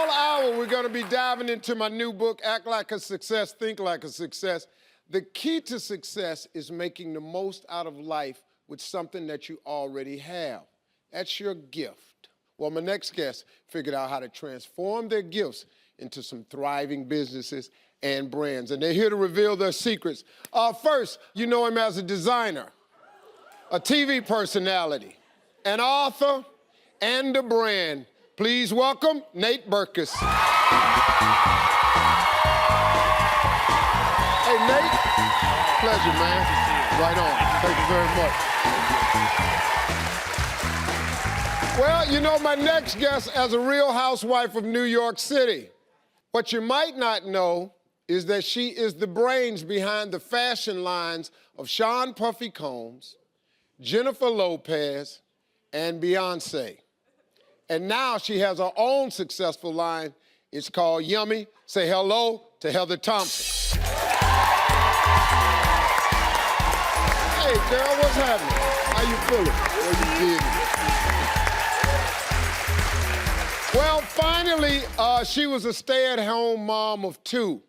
final hour, we're going to be diving into my new book, Act Like a Success, Think Like a Success. The key to success is making the most out of life with something that you already have. That's your gift. Well, my next guest figured out how to transform their gifts into some thriving businesses and brands, and they're here to reveal their secrets. First, you know him as a designer, a TV personality, an author, and a brand. Please welcome Nate Berkus. Hey, Nate. Pleasure, man. Right on. Thank you very much. Well, you know, my next guest as a real housewife of New York City. What you might not know is that she is the brains behind the fashion lines of Sean Puffy Combs, Jennifer Lopez, and Beyonce. And now she has her own successful line. It's called Yummie. Say hello to Heather Thomson. Hey, girl, what's happening? How you feeling? What you did? Well, finally, she was a stay-at-home mom of 2.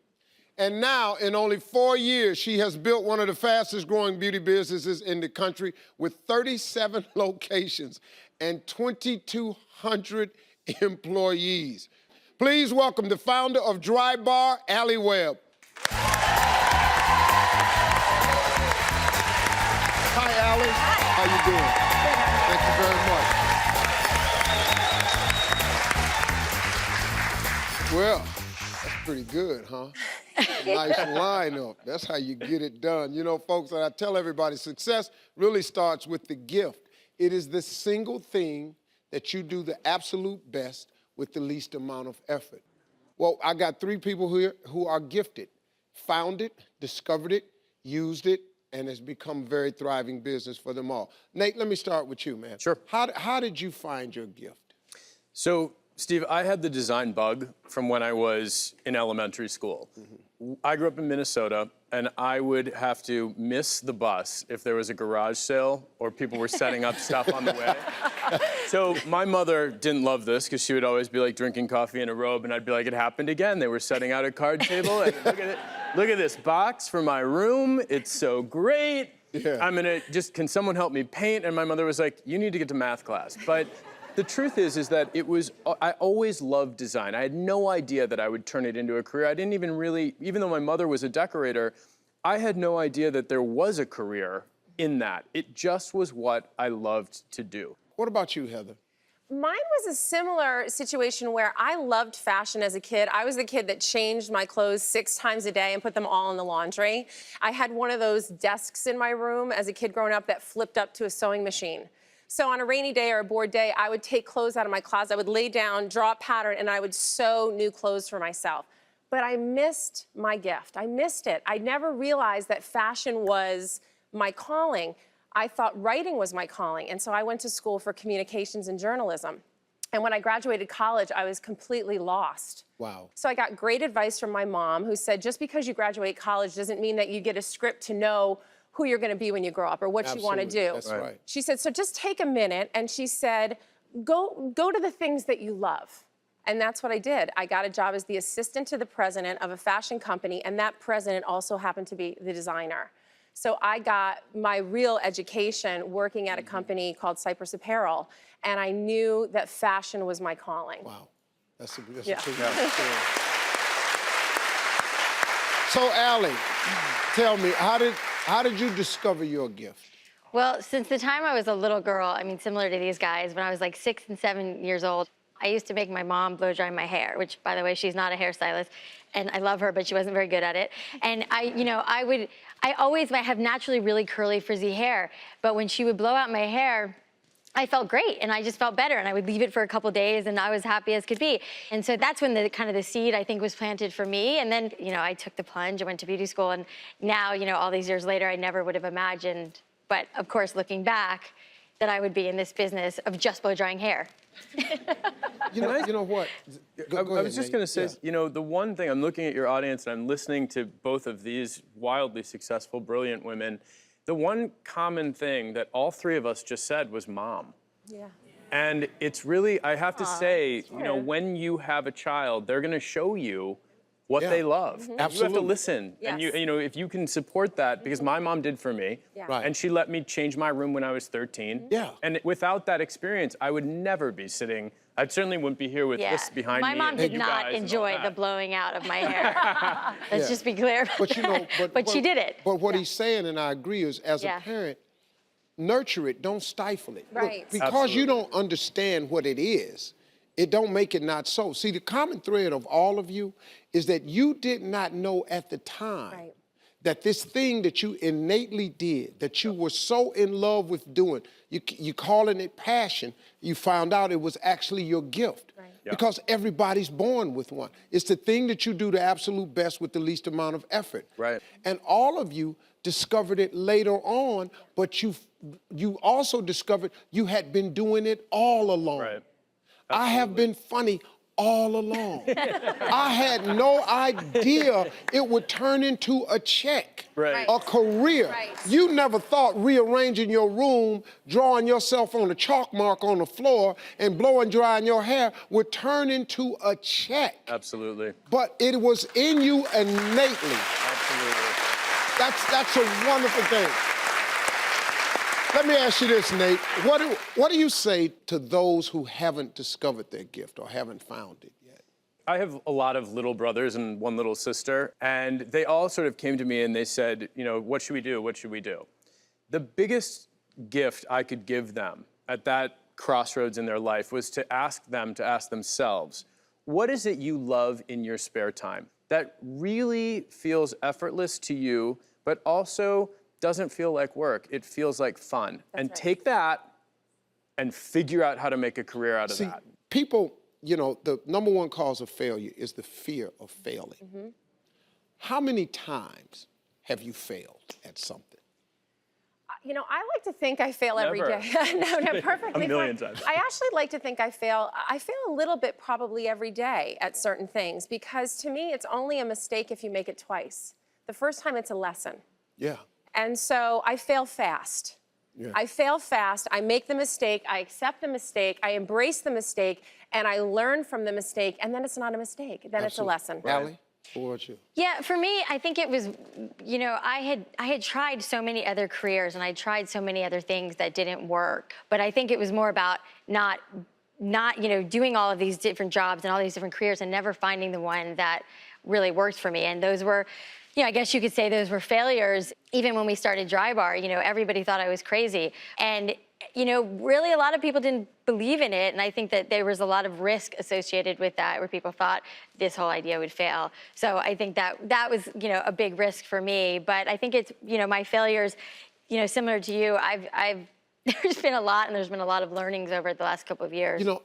And now, in only 4 years, she has built one of the fastest-growing beauty businesses in the country with 37 locations and 2,200 employees. Please welcome the founder of DryBar, Alli Webb. Hi, Alli. How you doing? Thank you very much. Well, that's pretty good, huh? Nice lineup. That's how you get it done. You know, folks, I tell everybody, success really starts with the gift. It is the single thing that you do the absolute best with the least amount of effort. Well, I got 3 people here who are gifted, found it, discovered it, used it, and it's become a very thriving business for them all. Nate, let me start with you, man. Sure. How did you find your gift? So, Steve, I had the design bug from when I was in elementary school. I grew up in Minnesota, and I would have to miss the bus if there was a garage sale or people were setting up stuff on the way. So my mother didn't love this because she would always be like drinking coffee in a robe, and I'd be like, it happened again. They were setting out a card table, and look at it. Look at this box for my room. It's so great. Yeah. I'm gonna can someone help me paint? And my mother was like, you need to get to math class. But the truth is that I always loved design. I had no idea that I would turn it into a career. I didn't even really, even though my mother was a decorator, I had no idea that there was a career in that. It just was what I loved to do. What about you, Heather? Mine was a similar situation where I loved fashion as a kid. I was the kid that changed my clothes 6 times a day and put them all in the laundry. I had one of those desks in my room as a kid growing up that flipped up to a sewing machine. So on a rainy day or a bored day, I would take clothes out of my closet, I would lay down, draw a pattern, and I would sew new clothes for myself. But I missed my gift. I missed it. I never realized that fashion was my calling. I thought writing was my calling, and so I went to school for communications and journalism. And when I graduated college, I was completely lost. Wow. So I got great advice from my mom, who said, just because you graduate college doesn't mean that you get a script to know who you're going to be when you grow up or what you want to do. That's right. She said, so just take a minute, and she said, go to the things that you love. And that's what I did. I got a job as the assistant to the president of a fashion company, and that president also happened to be the designer. So I got my real education working at a company called Cypress Apparel, and I knew that fashion was my calling. Wow. That's a pretty Yeah. story. So, Alli, tell me, how did you discover your gift? Well, since the time I was a little girl, I mean, similar to these guys, when I was like 6 and 7 years old, I used to make my mom blow dry my hair, which, by the way, she's not a hairstylist, and I love her, but she wasn't very good at it. And I always have naturally really curly, frizzy hair, but when she would blow out my hair, I felt great, and I just felt better, and I would leave it for a couple days, and I was happy as could be. And so that's when the kind of the seed, I think, was planted for me. And then, I took the plunge, I went to beauty school, and now, all these years later, I never would have imagined, but of course, looking back, that I would be in this business of just blow drying hair. You know what? I was just going to say, the one thing, I'm looking at your audience and I'm listening to both of these wildly successful, brilliant women. The one common thing that all 3 of us just said was mom. Yeah. And it's really, I have to say, that's you know, true. when you have a child, they're gonna show you what Yeah. they love. Mm-hmm. You have to Absolutely. listen. And Yes. you know, if you can support that, because my mom did for me. Yeah. Right. And she let me change my room when I was 13. Yeah. And without that experience, I would never be sitting, I certainly wouldn't be here with Yeah. this behind My me. mom and did you not guys and all enjoy the that. blowing out of my hair. Let's Yeah. just be clear about But you know, that. But she did it. But what he's saying, and I agree, is as Yeah. a parent, nurture it, don't stifle it. Look, Right. because Absolutely. you don't understand what it is, it don't make it not so. See, the common thread of all of you is that you did not know at the time Right. that this thing that you innately did, that you were so in love with doing, you calling it passion, you found out it was actually your gift. Right. Yeah. Because everybody's born with one. It's the thing that you do the absolute best with the least amount of effort. Right. And all of you discovered it later on, but you also discovered you had been doing it all along. Right. I have been funny all along. I had no idea it would turn into a check, Right. a career. Right. You never thought rearranging your room, drawing yourself on a chalk mark on the floor, and blowing drying your hair would turn into a check. Absolutely. But it was in you innately. Absolutely. That's a wonderful thing. Let me ask you this, Nate. What do you say to those who haven't discovered their gift or haven't found it yet? I have a lot of little brothers and one little sister, and they all sort of came to me and they said, you know, what should we do? What should we do? The biggest gift I could give them at that crossroads in their life was to ask themselves, what is it you love in your spare time that really feels effortless to you, but also doesn't feel like work? It feels like fun. And right. take that and figure out how to make a career out of See, that. people, you know, the number one cause of failure is the fear of failing. How many times have you failed at something? You know, I like to think I fail every Never. day. No, perfectly A million fine. times. I actually like to think I fail. I fail a little bit probably every day at certain things because to me, it's only a mistake if you make it twice. The first time, it's a lesson. Yeah. And so I fail fast. Yeah. I fail fast. I make the mistake. I accept the mistake. I embrace the mistake, and I learn from the mistake. And then it's not a mistake. Then it's a lesson. Alli, what about you? Yeah, for me, I think it was, you know, I had tried so many other careers and I tried so many other things that didn't work. But I think it was more about not you know, doing all of these different jobs and all these different careers and never finding the one that really worked for me. And those were, you know, I guess you could say those were failures. Even when we started DryBar, you know, everybody thought I was crazy. And, you know, really a lot of people didn't believe in it. And I think that there was a lot of risk associated with that where people thought this whole idea would fail. So I think that was, you know, a big risk for me. But I think it's, you know, my failures, you know, similar to you, there's been a lot, and there's been a lot of learnings over the last couple of years. You know,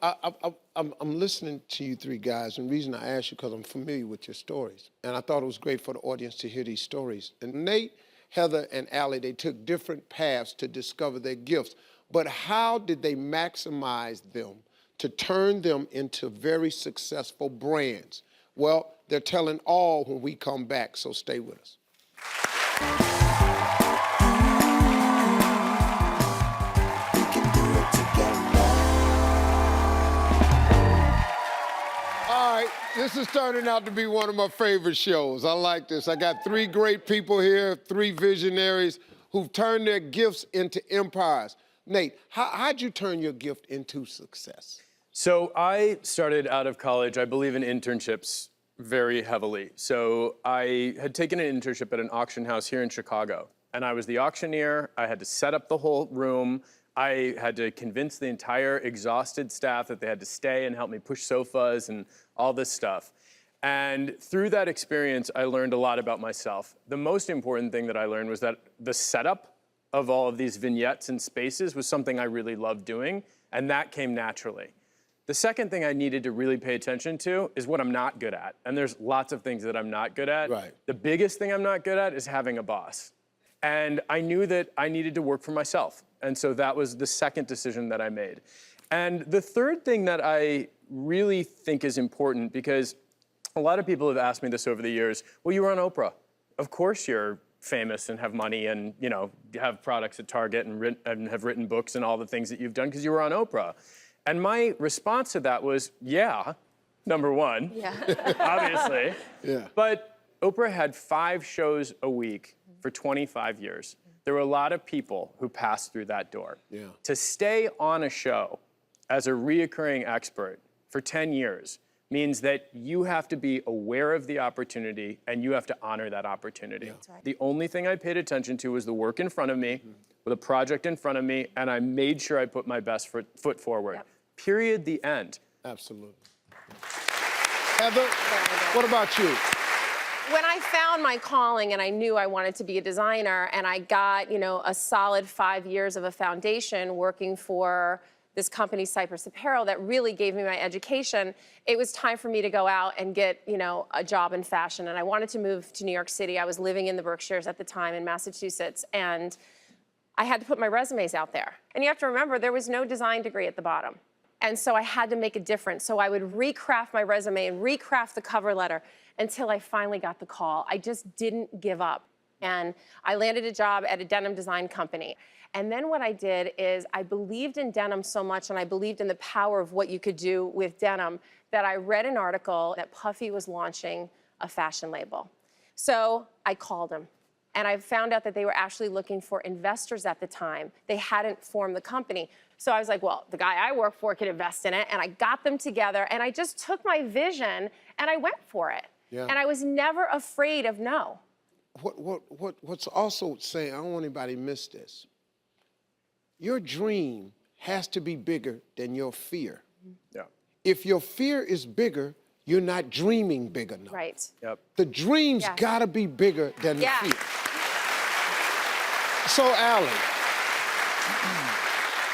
I'm listening to you three guys, and the reason I asked you because I'm familiar with your stories. And I thought it was great for the audience to hear these stories. And Nate, Heather, and Alli, they took different paths to discover their gifts. But how did they maximize them to turn them into very successful brands? Well, they're telling all when we come back, so stay with us. All right, this is turning out to be one of my favorite shows. I like this. I got three great people here, three visionaries who've turned their gifts into empires. Nate, how'd you turn your gift into success? So I started out of college, I believe in internships very heavily. So I had taken an internship at an auction house here in Chicago. And I was the auctioneer. I had to set up the whole room. I had to convince the entire exhausted staff that they had to stay and help me push sofas and all this stuff. And through that experience, I learned a lot about myself. The most important thing that I learned was that the setup of all of these vignettes and spaces was something I really loved doing, and that came naturally. The second thing I needed to really pay attention to is what I'm not good at. And there's lots of things that I'm not good at. Right. The biggest thing I'm not good at is having a boss. And I knew that I needed to work for myself. And so that was the second decision that I made. And the third thing that I really think is important, because a lot of people have asked me this over the years, well, you were on Oprah. Of course you're famous and have money and, you know, have products at Target and have written books and all the things that you've done because you were on Oprah. And my response to that was, yeah, number one, obviously. Yeah. But Oprah had 5 shows a week for 25 years. There were a lot of people who passed through that door. Yeah. To stay on a show as a reoccurring expert for 10 years means that you have to be aware of the opportunity and you have to honor that opportunity. Yeah. Right. The only thing I paid attention to was the work in front of me, with a project in front of me, and I made sure I put my best foot forward. Yep. Period, the end. Absolutely. Heather, what about you? When I found my calling and I knew I wanted to be a designer and I got, a solid 5 years of a foundation working for this company, Cypress Apparel, that really gave me my education, it was time for me to go out and get, a job in fashion. And I wanted to move to New York City. I was living in the Berkshires at the time in Massachusetts, and I had to put my resumes out there. And you have to remember, there was no design degree at the bottom. And so I had to make a difference. So I would recraft my resume and recraft the cover letter until I finally got the call. I just didn't give up. And I landed a job at a denim design company. And then what I did is I believed in denim so much and I believed in the power of what you could do with denim that I read an article that Puffy was launching a fashion label. So I called him. And I found out that they were actually looking for investors at the time. They hadn't formed the company. So I was like, well, the guy I work for can invest in it. And I got them together and I just took my vision and I went for it. Yeah. And I was never afraid of no. What's also saying, I don't want anybody to miss this. Your dream has to be bigger than your fear. Yeah. If your fear is bigger, you're not dreaming big enough. Right. Yep. The dream's Yeah. gotta be bigger than the Yeah. fear. So, Alli,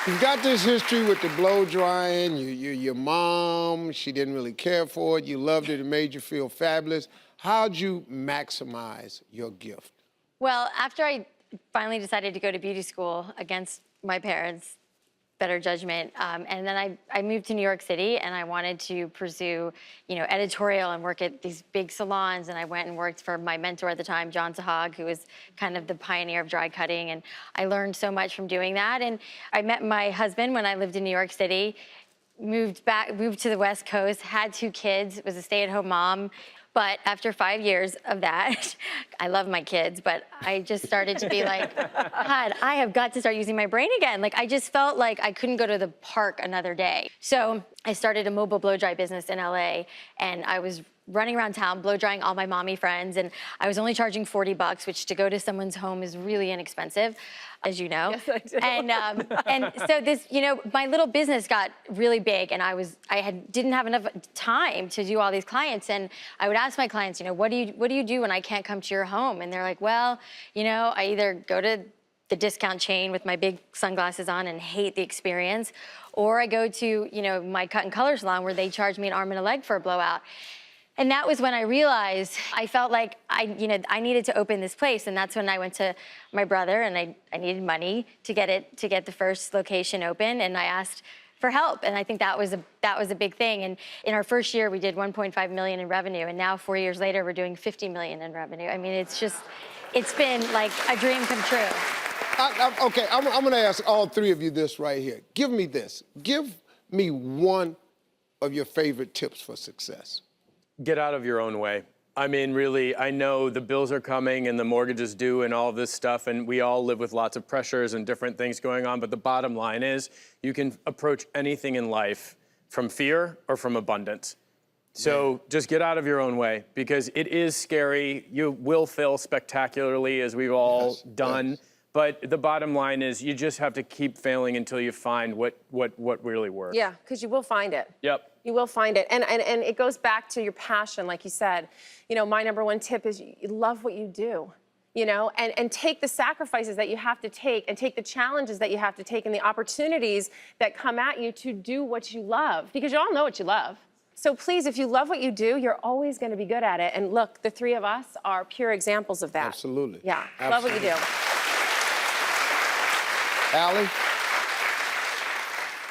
you've got this history with the blow drying. Your mom, she didn't really care for it. You loved it. It made you feel fabulous. How'd you maximize your gift? Well, after I finally decided to go to beauty school against my parents' better judgment, and then I moved to New York City and I wanted to pursue, editorial and work at these big salons. And I went and worked for my mentor at the time, John Sahag, who was kind of the pioneer of dry cutting. And I learned so much from doing that. And I met my husband when I lived in New York City, moved to the West Coast, had 2 kids, was a stay-at-home mom. But after 5 years of that, I love my kids, but I just started to be like, God, I have got to start using my brain again. Like, I just felt like I couldn't go to the park another day. So I started a mobile blow dry business in LA, and I was running around town, blow drying all my mommy friends, and I was only charging $40, which to go to someone's home is really inexpensive, as you know. Yes, I do. And so this, my little business got really big, and didn't have enough time to do all these clients. And I would ask my clients, what do you do when I can't come to your home? And they're like, well, I either go to the discount chain with my big sunglasses on and hate the experience, or I go to, my cut and color salon where they charge me an arm and a leg for a blowout. And that was when I realized I felt like I needed to open this place, and that's when I went to my brother and I needed money to get the first location open, and I asked for help, and I think that was a big thing. And in our first year, we did 1.5 million in revenue, and now 4 years later, we're doing 50 million in revenue. I mean, it's been like a dream come true. Okay, I'm gonna ask all 3 of you this right here. Give me this. Give me one of your favorite tips for success. Get out of your own way. I mean, really, I know the bills are coming and the mortgage is due and all this stuff, and we all live with lots of pressures and different things going on, but the bottom line is you can approach anything in life from fear or from abundance. So just get out of your own way, because it is scary. You will fail spectacularly, as we've all done. Yes. But the bottom line is you just have to keep failing until you find what really works. Yeah, because you will find it. Yep. You will find it. And it goes back to your passion, like you said. My number 1 tip is you love what you do, and take the sacrifices that you have to take and take the challenges that you have to take and the opportunities that come at you to do what you love, because you all know what you love. So please, if you love what you do, you're always going to be good at it. And look, the 3 of us are pure examples of that. Absolutely. Yeah, Absolutely. love what you do. Alli?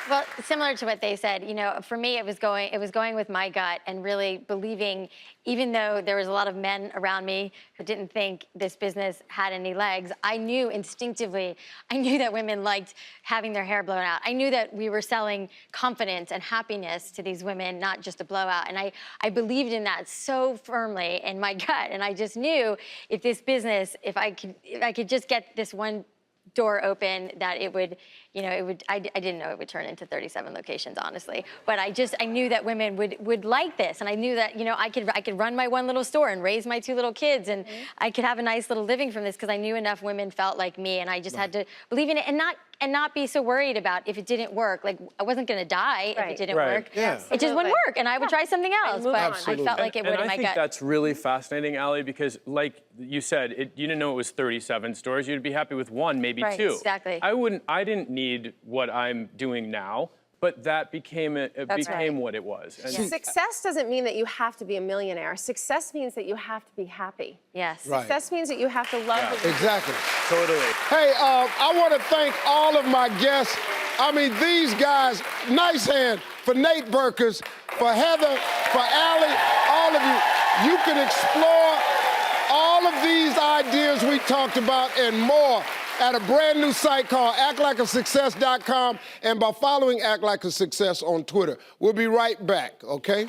Well, similar to what they said, you know, for me, it was going with my gut and really believing, even though there was a lot of men around me who didn't think this business had any legs, I knew instinctively, I knew that women liked having their hair blown out. I knew that we were selling confidence and happiness to these women, not just a blowout. And I believed in that so firmly in my gut. And I just knew if this business, if I could just get this one door open, that it would, you know, it would, I didn't know it would turn into 37 locations, honestly. But I knew that women would like this. And I knew that, you know, I could run my one little store and raise my 2 little kids, and I could have a nice little living from this because I knew enough women felt like me, and I just had to believe in it and not be so worried about if it didn't work. Like, I wasn't gonna die if it didn't work. Yeah. It just wouldn't work, and I would try something else. But Absolutely. I felt like it would in my And I think gut. that's really fascinating, Alli, because like you said, you didn't know it was 37 stores. You'd be happy with 1, maybe 2. Exactly. I didn't need what I'm doing now, but that became what it was. And Success doesn't mean that you have to be a millionaire. Success means that you have to be happy. Yes. Right. Success means that you have to love what you do. Exactly. Totally. Hey, I want to thank all of my guests. I mean, these guys, nice hand for Nate Berkus, for Heather, for Alli, all of you. You can explore all of these ideas we talked about and more at a brand new site called actlikeasuccess.com and by following Act Like a Success on Twitter. We'll be right back, okay?